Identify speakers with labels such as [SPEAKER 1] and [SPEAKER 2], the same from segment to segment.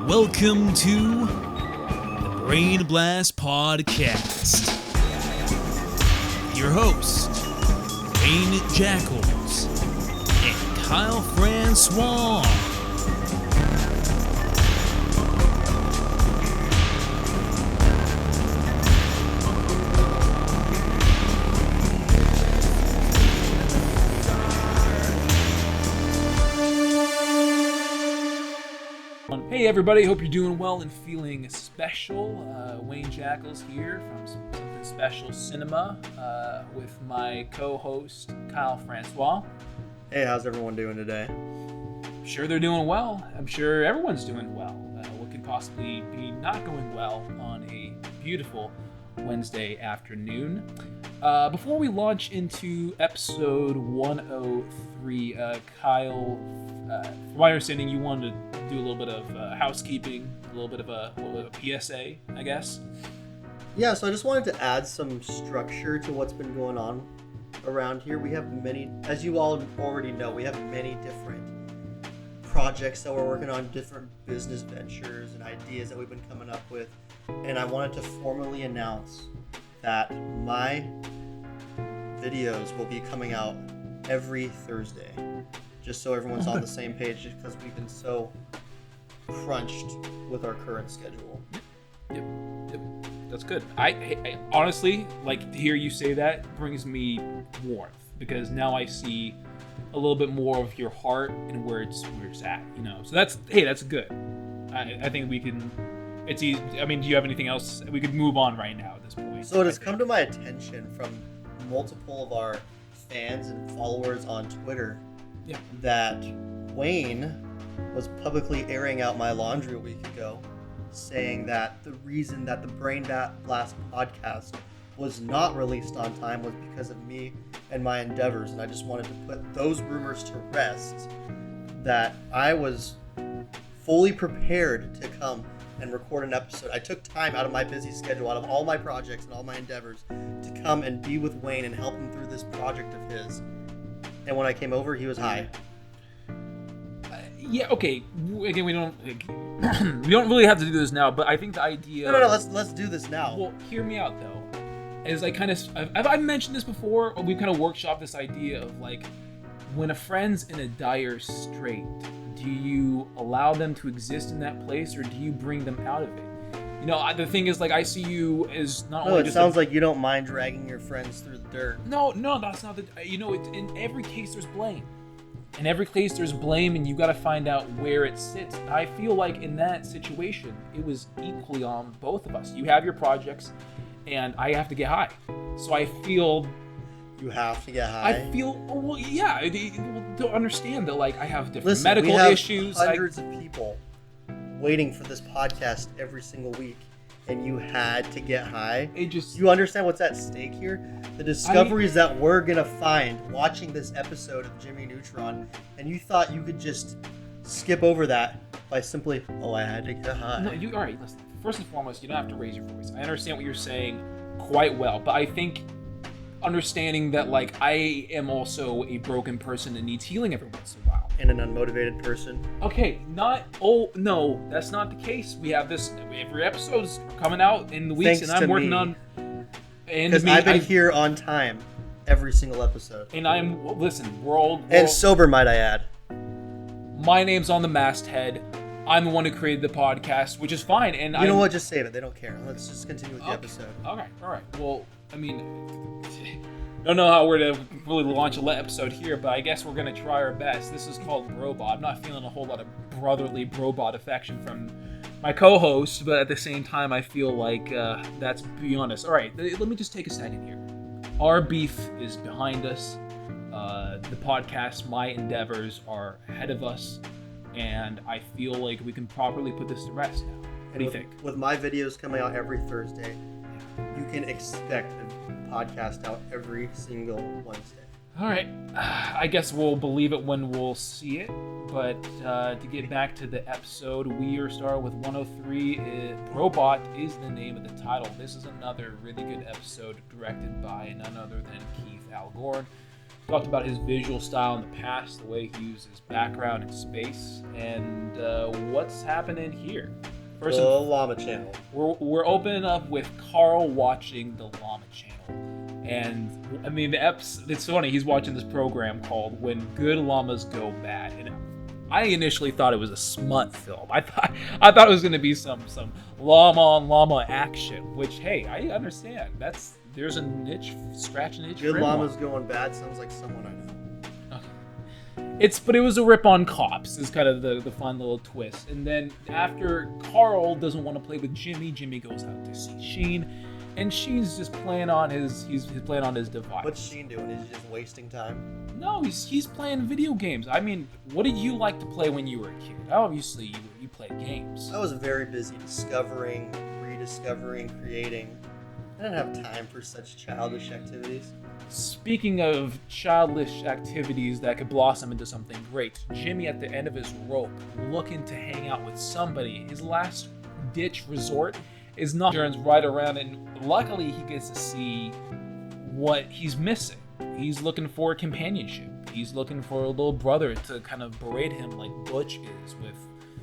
[SPEAKER 1] Welcome to the Brain Blast Podcast. Your hosts, Wayne Jackals and Kyle Francois. Hey everybody, hope you're doing well and feeling special. Wayne Jackals here from Something Special Cinema with my co-host Kyle Francois.
[SPEAKER 2] Hey, how's everyone doing today?
[SPEAKER 1] I'm sure they're doing well. I'm sure everyone's doing well. What could possibly be not going well on a beautiful Wednesday afternoon? Before we launch into episode 103, Kyle, from my understanding, you wanted to do a little bit of housekeeping, a little bit of a PSA, I guess.
[SPEAKER 2] Yeah, so I just wanted to add some structure to what's been going on around here. We have many, as you all already know, we have many different projects that we're working on, different business ventures and ideas that we've been coming up with. And I wanted to formally announce that my videos will be coming out every Thursday, just so everyone's on the same page, because we've been so crunched with our current schedule.
[SPEAKER 1] Yep. That's good. I honestly, like, to hear you say that brings me warmth, because now I see a little bit more of your heart and where it's at, you know. So that's good. I think we can. It's easy. I mean, do you have anything else? We could move on right now at this point.
[SPEAKER 2] So it has come to my attention from multiple of our fans and followers on Twitter that Wayne was publicly airing out my laundry a week ago, saying that the reason that the Brain Blast podcast was not released on time was because of me and my endeavors. And I just wanted to put those rumors to rest, that I was fully prepared to come and record an episode. I took time out of my busy schedule, out of all my projects and all my endeavors, to come and be with Wayne and help him through this project of his. And when I came over, he was high.
[SPEAKER 1] Yeah. Okay. Again, we don't really have to do this now, but I think the idea.
[SPEAKER 2] No. Let's do this now.
[SPEAKER 1] Well, hear me out though. As I kind of, I've mentioned this before. We've kind of workshopped this idea of, like, when a friend's in a dire strait, do you allow them to exist in that place, or do you bring them out of it? You know, the thing is, like, I see you as not only.
[SPEAKER 2] No, it sounds like you don't mind dragging your friends through the dirt.
[SPEAKER 1] No, that's not the. You know, in every case there's blame. In every case there's blame, and you got to find out where it sits. I feel like in that situation, it was equally on both of us. You have your projects, and I have to get high. So I feel.
[SPEAKER 2] You have to get high.
[SPEAKER 1] I feel, well, yeah. To understand that, like, I have different
[SPEAKER 2] Listen,
[SPEAKER 1] medical
[SPEAKER 2] we have
[SPEAKER 1] issues.
[SPEAKER 2] Hundreds of people waiting for this podcast every single week, and you had to get high. You understand what's at stake here? The discoveries that we're gonna find watching this episode of Jimmy Neutron, and you thought you could just skip over that by simply, I had to get high.
[SPEAKER 1] No, all right. Listen. First and foremost, you don't have to raise your voice. I understand what you're saying quite well, but I think understanding that, like, I am also a broken person that needs healing every once in a while.
[SPEAKER 2] And an unmotivated person.
[SPEAKER 1] Okay, no, that's not the case. We have this, every episode's coming out in the weeks,
[SPEAKER 2] Thanks
[SPEAKER 1] and I'm working
[SPEAKER 2] me.
[SPEAKER 1] on.
[SPEAKER 2] Because I've been here on time every single episode.
[SPEAKER 1] And we're all.
[SPEAKER 2] And sober, might I add.
[SPEAKER 1] My name's on the masthead. I'm the one who created the podcast, which is fine. And
[SPEAKER 2] you know what? Just save it. They don't care. Let's just continue with the episode.
[SPEAKER 1] All right. Well, I mean, don't know how we're to really launch an episode here, but I guess we're going to try our best. This is called Brobot. I'm not feeling a whole lot of brotherly Brobot affection from my co-host, but at the same time, I feel like that's beyond us. All right, let me just take a second here. Our beef is behind us. The podcast, my endeavors, are ahead of us, and I feel like we can properly put this to rest now. What do you think?
[SPEAKER 2] With my videos coming out every Thursday, you can expect a podcast out every single Wednesday.
[SPEAKER 1] All right, I guess we'll believe it when we'll see it. But to get back to the episode, we are starting with 103. Brobot is the name of the title. This is another really good episode directed by none other than Keith Algorn. Talked about his visual style in the past, the way he uses background in space, and what's happening here.
[SPEAKER 2] First, the Llama Channel.
[SPEAKER 1] We're opening up with Carl watching the Llama Channel, and I mean it's funny. He's watching this program called "When Good Llamas Go Bad," and I initially thought it was a smut film. I thought it was going to be some llama on llama action, which hey, I understand. There's a niche, scratch an itch.
[SPEAKER 2] Good Llamas Going Bad sounds like someone I know.
[SPEAKER 1] But it was a rip on Cops is kind of the fun little twist. And then after Carl doesn't want to play with Jimmy goes out to see Sheen, and Sheen's just playing on he's playing on his device.
[SPEAKER 2] What's Sheen doing? Is he just wasting time?
[SPEAKER 1] No, he's playing video games. I mean, what did you like to play when you were a kid? Obviously, you played games.
[SPEAKER 2] I was very busy discovering, rediscovering, creating. I didn't have time for such childish activities.
[SPEAKER 1] Speaking of childish activities that could blossom into something great, Jimmy at the end of his rope, looking to hang out with somebody. His last ditch resort is not turns right around, and luckily he gets to see what he's missing. He's looking for companionship. He's looking for a little brother to kind of berate him like Butch is with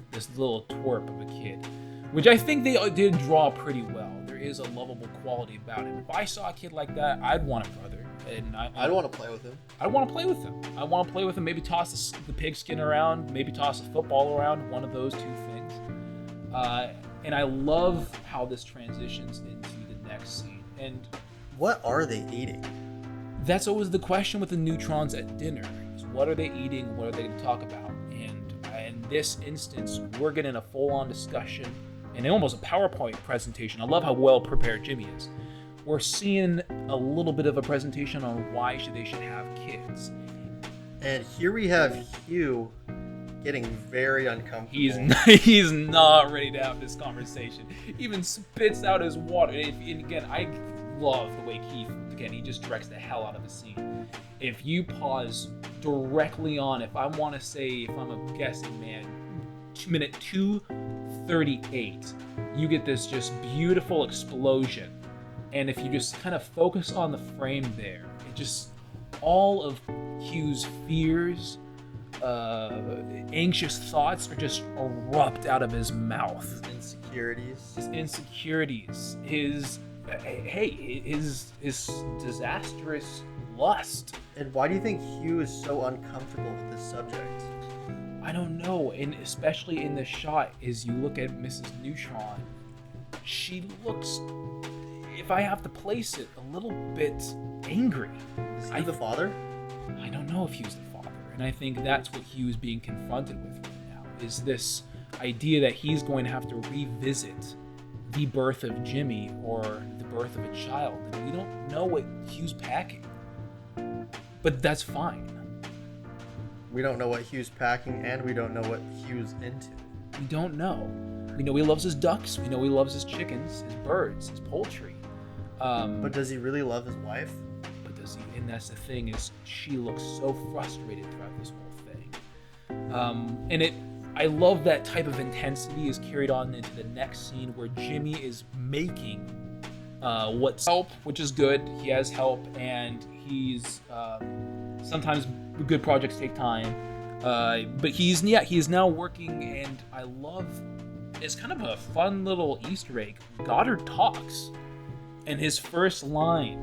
[SPEAKER 1] this little twerp of a kid, which I think they did draw pretty well. There is a lovable quality about him. If I saw a kid like that, I'd want a brother. And
[SPEAKER 2] I'd want to play with him.
[SPEAKER 1] I want to play with him. I want to play with him. Maybe toss the pigskin around. Maybe toss a football around. One of those two things. And I love how this transitions into the next scene. And
[SPEAKER 2] what are they eating?
[SPEAKER 1] That's always the question with the neutrons at dinner. Is what are they eating? What are they going to talk about? And in this instance, we're getting a full-on discussion and almost a PowerPoint presentation. I love how well prepared Jimmy is. We're seeing a little bit of a presentation on why they should have kids.
[SPEAKER 2] And here we have Hugh getting very uncomfortable.
[SPEAKER 1] He's not ready to have this conversation. He even spits out his water. And again, I love the way Keith, he just directs the hell out of the scene. If you pause directly on, if I'm a guessing man, minute 2:38, you get this just beautiful explosion. And if you just kind of focus on the frame there, it just, all of Hugh's fears, anxious thoughts are just erupt out of his mouth.
[SPEAKER 2] His
[SPEAKER 1] insecurities, his disastrous lust.
[SPEAKER 2] And why do you think Hugh is so uncomfortable with this subject?
[SPEAKER 1] I don't know, and especially in the shot, as you look at Mrs. Neutron, she looks, if I have to place it, a little bit angry.
[SPEAKER 2] Is he the father?
[SPEAKER 1] I don't know if Hugh's the father, and I think that's what Hugh's being confronted with right now, is this idea that he's going to have to revisit the birth of Jimmy or the birth of a child, and we don't know what Hugh's packing. But that's fine.
[SPEAKER 2] We don't know what Hugh's packing, and we don't know what Hugh's into.
[SPEAKER 1] We don't know. We know he loves his ducks. We know he loves his chickens, his birds, his poultry.
[SPEAKER 2] But does he really love his wife?
[SPEAKER 1] But does he? And that's the thing, is she looks so frustrated throughout this whole thing. I love that type of intensity is carried on into the next scene where Jimmy is making what's help, which is good. He has help, and he's sometimes good projects take time. But he is now working, and I love, it's kind of a fun little Easter egg. Goddard talks, and his first line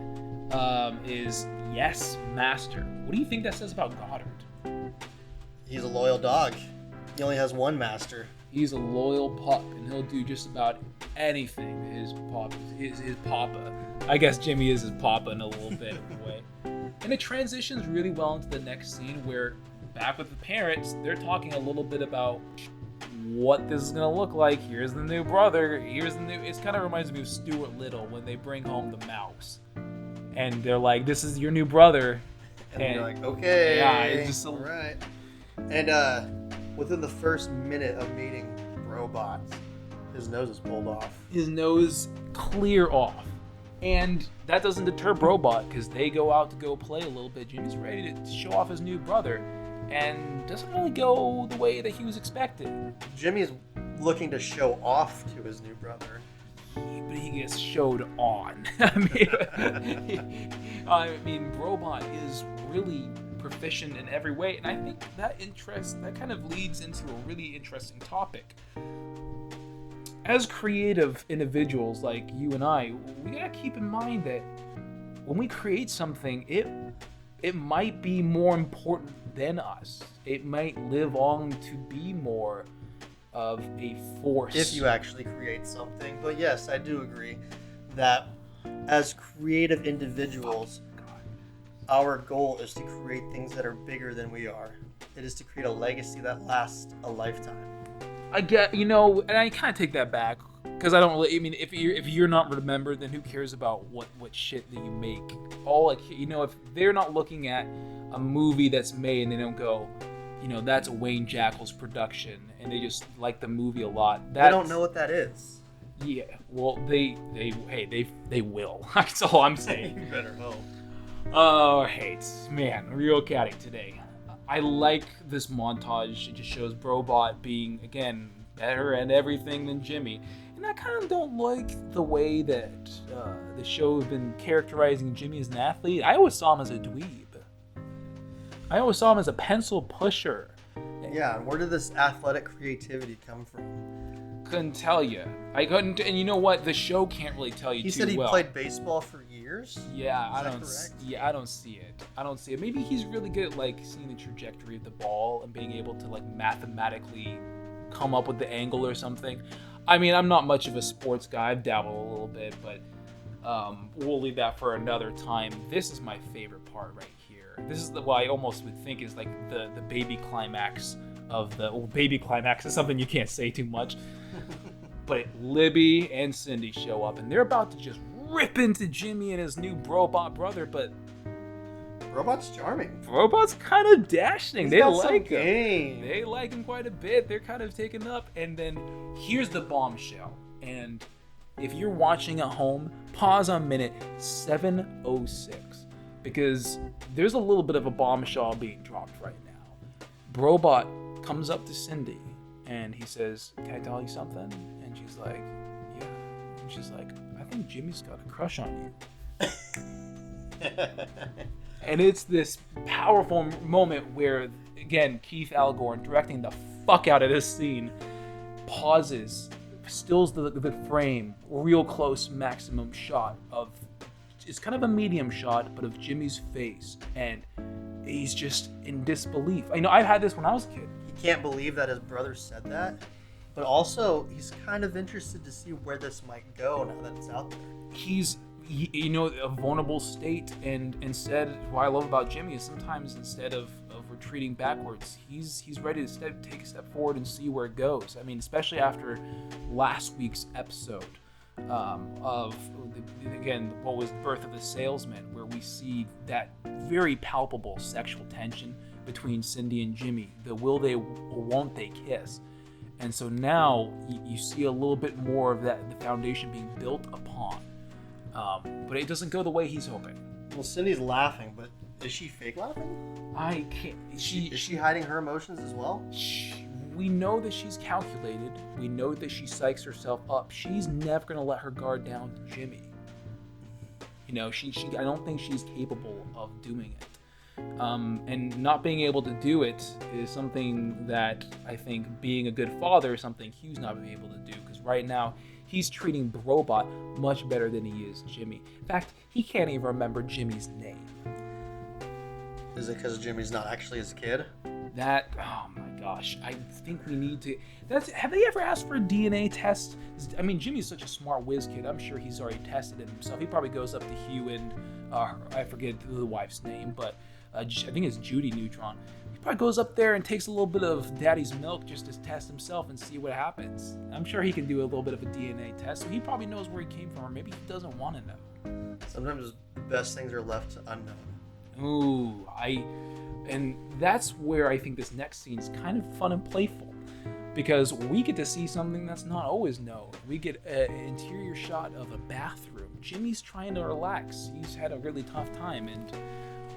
[SPEAKER 1] is, "Yes, master." What do you think that says about Goddard?
[SPEAKER 2] He's a loyal dog. He only has one master.
[SPEAKER 1] He's a loyal pup, and he'll do just about anything his papa. I guess Jimmy is his papa in a little bit of a way. And it transitions really well into the next scene where, back with the parents, they're talking a little bit about what this is going to look like. Here's the new brother. It kind of reminds me of Stuart Little when they bring home the mouse. And they're like, this is your new brother.
[SPEAKER 2] And you're like, okay.
[SPEAKER 1] Yeah, it's just
[SPEAKER 2] all right. And within the first minute of meeting Brobot, his nose is pulled off.
[SPEAKER 1] His nose clear off. And that doesn't deter Brobot, because they go out to go play a little bit. Jimmy's ready to show off his new brother, and doesn't really go the way that he was expecting.
[SPEAKER 2] Jimmy's looking to show off to his new brother.
[SPEAKER 1] he gets showed on. I mean, Brobot is really proficient in every way, and I think that kind of leads into a really interesting topic. As creative individuals like you and I, we gotta keep in mind that when we create something, it might be more important than us. It might live on to be more of a force.
[SPEAKER 2] If you actually create something. But yes, I do agree that as creative individuals, our goal is to create things that are bigger than we are. It is to create a legacy that lasts a lifetime.
[SPEAKER 1] I get, and I kind of take that back, because I don't really. I mean, if you're not remembered, then who cares about what shit that you make? If they're not looking at a movie that's made and they don't go, that's a Wayne Jackal's production, and they just like the movie a lot.
[SPEAKER 2] They don't know what that is.
[SPEAKER 1] Yeah, well, they will. That's all I'm saying.
[SPEAKER 2] You better hope.
[SPEAKER 1] Oh, man, real catty today. I like this montage. It just shows Brobot being, again, better at everything than Jimmy. And I kind of don't like the way that the show has been characterizing Jimmy as an athlete. I always saw him as a dweeb. I always saw him as a pencil pusher.
[SPEAKER 2] Yeah, where did this athletic creativity come from?
[SPEAKER 1] Couldn't tell you. I couldn't, and you know what? The show can't really tell you too well.
[SPEAKER 2] He said he played baseball for years?
[SPEAKER 1] Yeah, I don't see it. Maybe he's really good at seeing the trajectory of the ball and being able to mathematically come up with the angle or something. I mean, I'm not much of a sports guy. I've dabbled a little bit, but we'll leave that for another time. This is my favorite part right here. This is what I almost would think is the baby climax of the baby climax is something you can't say too much. But Libby and Cindy show up, and they're about to just rip into Jimmy and his new Brobot brother, but
[SPEAKER 2] Brobot's charming.
[SPEAKER 1] Brobot's kind of dashing. They like him.
[SPEAKER 2] Game.
[SPEAKER 1] They like him quite a bit. They're kind of taken up, and then here's the bombshell. And if you're watching at home, pause on minute 7:06, because there's a little bit of a bombshell being dropped right now. Brobot comes up to Cindy, and he says, "Can I tell you something?" And she's like, "Yeah." And she's like, "I think Jimmy's got a crush on you." And it's this powerful moment where, again, Keith Algorn, directing the fuck out of this scene, pauses, stills the frame, real close maximum shot of, it's kind of a medium shot, but of Jimmy's face, and he's just in disbelief. I know I've had this when I was a kid.
[SPEAKER 2] He can't believe that his brother said that, but also he's kind of interested to see where this might go now that it's out there.
[SPEAKER 1] He's a vulnerable state, and instead, what I love about Jimmy is sometimes instead of retreating backwards, he's ready to take a step forward and see where it goes. I mean, especially after last week's episode of, again, what was Birth of the Salesman, where we see that very palpable sexual tension between Cindy and Jimmy, the will they or won't they kiss. And so now you see a little bit more of that, the foundation being built upon. But it doesn't go the way he's hoping.
[SPEAKER 2] Well, Cindy's laughing, but is she fake laughing?
[SPEAKER 1] I can't.
[SPEAKER 2] Is she hiding her emotions as well?
[SPEAKER 1] We know that she's calculated. We know that she psychs herself up. She's never gonna let her guard down to Jimmy. I don't think she's capable of doing it. And not being able to do it is something that I think being a good father is something Hugh's not been able to do, because right now he's treating Brobot much better than he is Jimmy. In fact, he can't even remember Jimmy's name.
[SPEAKER 2] Is it because Jimmy's not actually his kid?
[SPEAKER 1] Oh my gosh, I think we need to. Have they ever asked for a DNA test? I mean, Jimmy's such a smart whiz kid. I'm sure he's already tested it himself. He probably goes up to Hugh and I forget the wife's name, but I think it's Judy Neutron. He probably goes up there and takes a little bit of daddy's milk just to test himself and see what happens. I'm sure he can do a little bit of a DNA test, so he probably knows where he came from, or maybe he doesn't want to know.
[SPEAKER 2] Sometimes the best things are left unknown.
[SPEAKER 1] Ooh, and that's where I think this next scene is kind of fun and playful, because we get to see something that's not always known. We get an interior shot of a bathroom. Jimmy's trying to relax. He's had a really tough time, and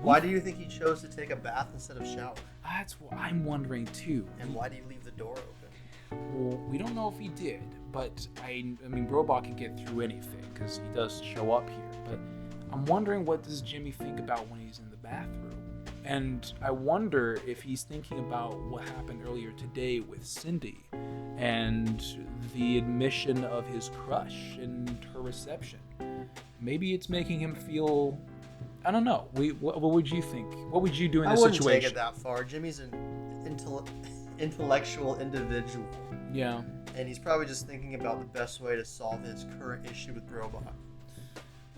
[SPEAKER 2] why do you think he chose to take a bath instead of shower?
[SPEAKER 1] That's what I'm wondering too.
[SPEAKER 2] And why do you leave the door open?
[SPEAKER 1] Well, we don't know if he did, but I mean, Brobot can get through anything because he does show up here. But I'm wondering, what does Jimmy think about when he's in the bathroom? And I wonder if he's thinking about what happened earlier today with Cindy and the admission of his crush and her reception. Maybe it's making him feel, I don't know. What would you think? What would you do in this situation?
[SPEAKER 2] I wouldn't take it that far. Jimmy's an intellectual individual.
[SPEAKER 1] Yeah.
[SPEAKER 2] And he's probably just thinking about the best way to solve his current issue with Brobot.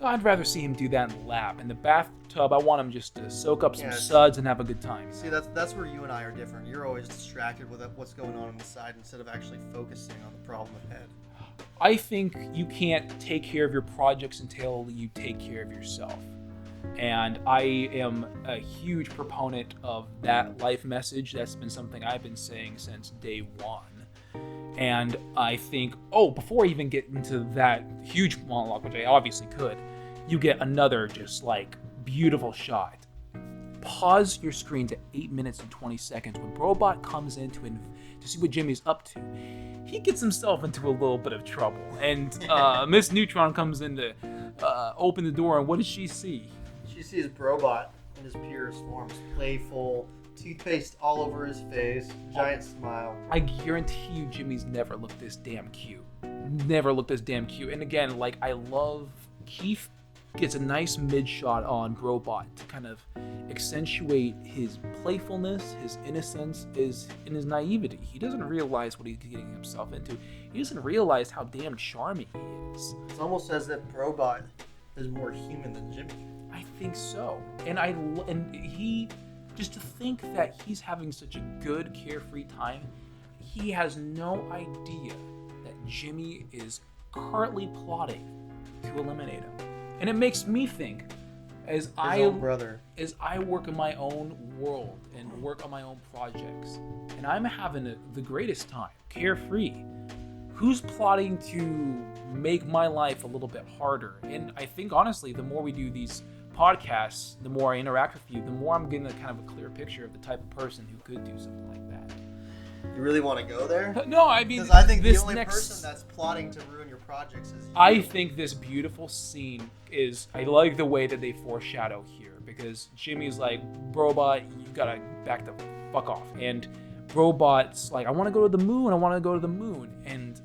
[SPEAKER 1] I'd rather see him do that in the lab. In the bathtub, I want him just to soak up some suds and have a good time.
[SPEAKER 2] See, that's where you and I are different. You're always distracted with what's going on the side instead of actually focusing on the problem ahead.
[SPEAKER 1] I think you can't take care of your projects until you take care of yourself. And I am a huge proponent of that life message. That's been something I've been saying since day one. And I think, before I even get into that huge monologue, which I obviously could, you get another just like beautiful shot. Pause your screen to 8 minutes and 20 seconds. When Brobot comes in to see what Jimmy's up to, he gets himself into a little bit of trouble. And Miss Neutron comes in to open the door, and what does she see?
[SPEAKER 2] She sees Brobot in his purest forms, playful, toothpaste all over his face, giant smile.
[SPEAKER 1] I guarantee you Jimmy's never looked this damn cute. Never looked this damn cute. And again, like, I love Keith gets a nice mid shot on Brobot to kind of accentuate his playfulness, his innocence, and his naivety. He doesn't realize what he's getting himself into. He doesn't realize how damn charming he is.
[SPEAKER 2] It's almost as if Brobot is more human than Jimmy.
[SPEAKER 1] I think so. And he, just to think that he's having such a good, carefree time, he has no idea that Jimmy is currently plotting to eliminate him. And it makes me think, as I work in my own world and work on my own projects, and I'm having the greatest time, carefree, who's plotting to make my life a little bit harder? And I think, honestly, the more we do these podcasts, the more I interact with you, the more I'm getting a kind of a clear picture of the type of person who could do something like that.
[SPEAKER 2] You really want to go there?
[SPEAKER 1] No, I mean,
[SPEAKER 2] because I think the only person that's plotting to ruin your projects is you.
[SPEAKER 1] I think this beautiful scene is, I like the way that they foreshadow here, because Jimmy's like, Brobot, you gotta back the fuck off. And Brobot's like, I want to go to the moon, and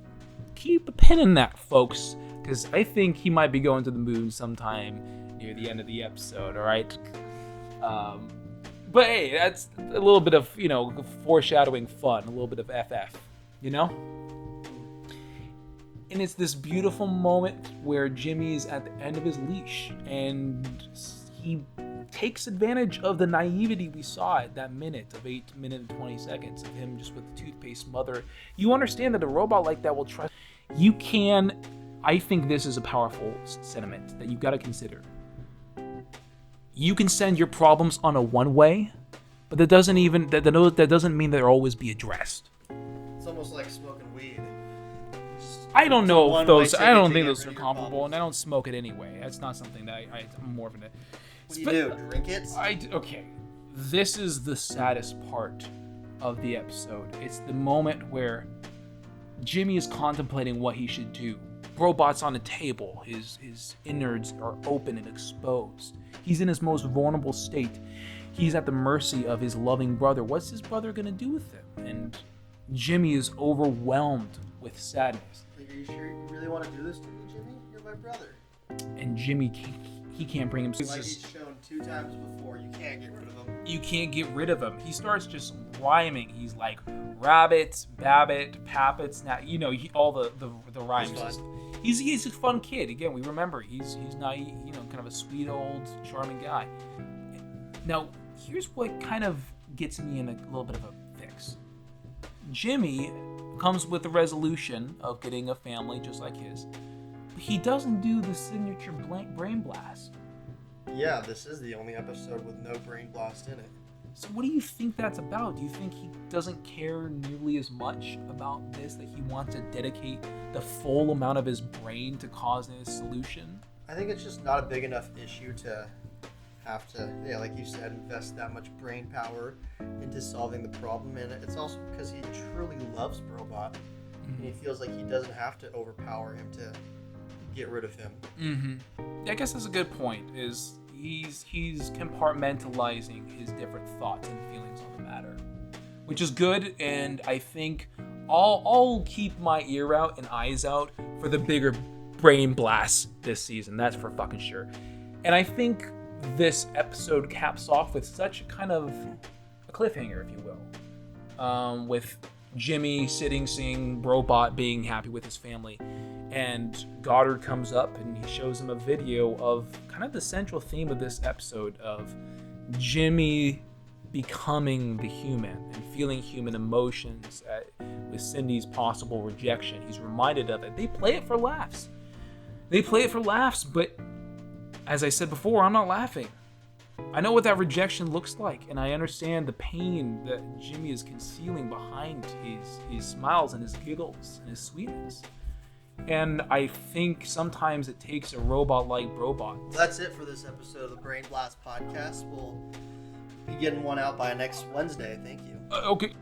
[SPEAKER 1] keep a pin in that, folks, because I think he might be going to the moon sometime near the end of the episode, all right? But hey, that's a little bit of, foreshadowing fun, a little bit of FF, And it's this beautiful moment where Jimmy's at the end of his leash, and he takes advantage of the naivety we saw at that minute of 8 minutes and 20 seconds of him just with the toothpaste mother. You understand that a robot like that will trust. I think this is a powerful sentiment that you've got to consider. You can send your problems on a one-way, but that doesn't mean they'll always be addressed.
[SPEAKER 2] It's almost like smoking weed.
[SPEAKER 1] I don't know if those. I don't think those are comparable, and I don't smoke it anyway. That's not something that I'm more of an.
[SPEAKER 2] What do you do? Drink it?
[SPEAKER 1] Okay. This is the saddest part of the episode. It's the moment where Jimmy is contemplating what he should do. Brobot's on a table. His innards are open and exposed. He's in his most vulnerable state. He's at the mercy of his loving brother. What's his brother gonna do with him? And Jimmy is overwhelmed with sadness.
[SPEAKER 2] Are you sure you really want to do this to me, Jimmy? You're my brother.
[SPEAKER 1] And Jimmy can't bring himself.
[SPEAKER 2] Like he's shown 2 times before, you can't get rid of him.
[SPEAKER 1] You can't get rid of him. He starts just rhyming. He's like rabbits, babbit, pappets. Now all the rhymes. He's a fun kid. Again, we remember he's naive, kind of a sweet old charming guy. Now, here's what kind of gets me in a little bit of a fix. Jimmy comes with the resolution of getting a family just like his, but he doesn't do the signature brain blast.
[SPEAKER 2] Yeah, this is the only episode with no brain blast in it.
[SPEAKER 1] So what do you think that's about? Do you think he doesn't care nearly as much about this, that he wants to dedicate the full amount of his brain to causing a solution?
[SPEAKER 2] I think it's just not a big enough issue to have to, like you said, invest that much brain power into solving the problem. And it's also because he truly loves Brobot, and he feels like he doesn't have to overpower him to get rid of him.
[SPEAKER 1] Mm-hmm. I guess that's a good point. Is he's compartmentalizing his different thoughts and feelings on the matter, which is good. And I think I'll keep my ear out and eyes out for the bigger brain blasts this season. That's for fucking sure. And I think this episode caps off with such kind of a cliffhanger, if you will, with Jimmy seeing Brobot being happy with his family, and Goddard comes up and he shows him a video of kind of the central theme of this episode of Jimmy becoming the human and feeling human emotions with Cindy's possible rejection. He's reminded of it. They play it for laughs. But as I said before, I'm not laughing. I know what that rejection looks like, and I understand the pain that Jimmy is concealing behind his smiles and his giggles and his sweetness. And I think sometimes it takes a robot like Brobot.
[SPEAKER 2] That's it for this episode of the Brain Blast podcast. We'll be getting one out by next Wednesday. Thank you.
[SPEAKER 1] Okay.